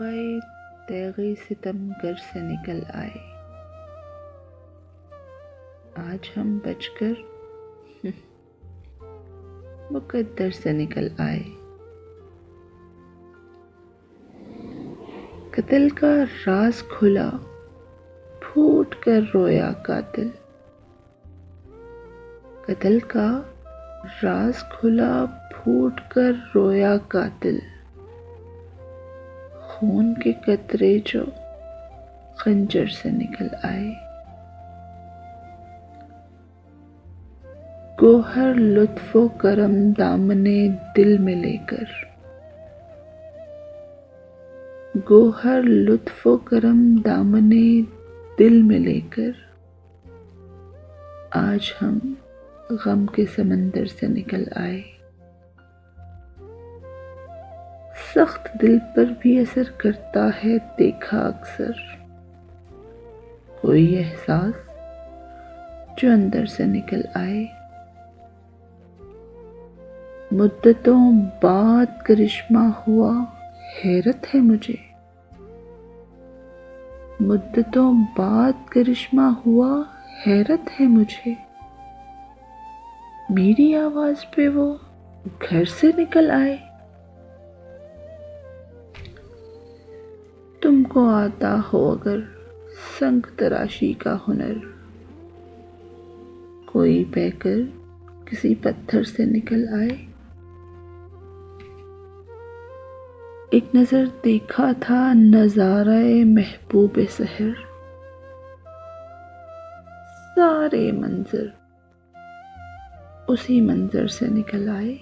نرغہ تیغِ ستمگر سے نکل آئے، آج ہم بچ کر مقدر سے نکل آئے۔ قتل کا راز کھلا، پھوٹ کر رویا قاتل۔ قتل کا راز کھلا، پھوٹ کر رویا قاتل۔ خون کے قطرے جو خنجر سے نکل آئے۔ گوہر لطف و کرم دامنے دل میں لے کر، گوہر لطف و کرم دامنے دل میں لے کر، آج ہم غم کے سمندر سے نکل آئے۔ سخت دل پر بھی اثر کرتا ہے دیکھا اکثر، کوئی احساس جو اندر سے نکل آئے۔ مدتوں بعد کرشمہ ہوا، حیرت ہے مجھے، مدتوں بعد کرشمہ ہوا، حیرت ہے مجھے۔ میری آواز پہ وہ گھر سے نکل آئے۔ تم کو آتا ہو اگر سنگ تراشی کا ہنر، کوئی بہہ کر کسی پتھر سے نکل آئے۔ ایک نظر دیکھا تھا نظارہ محبوب سحر، سارے منظر اسی منظر سے نکل آئے۔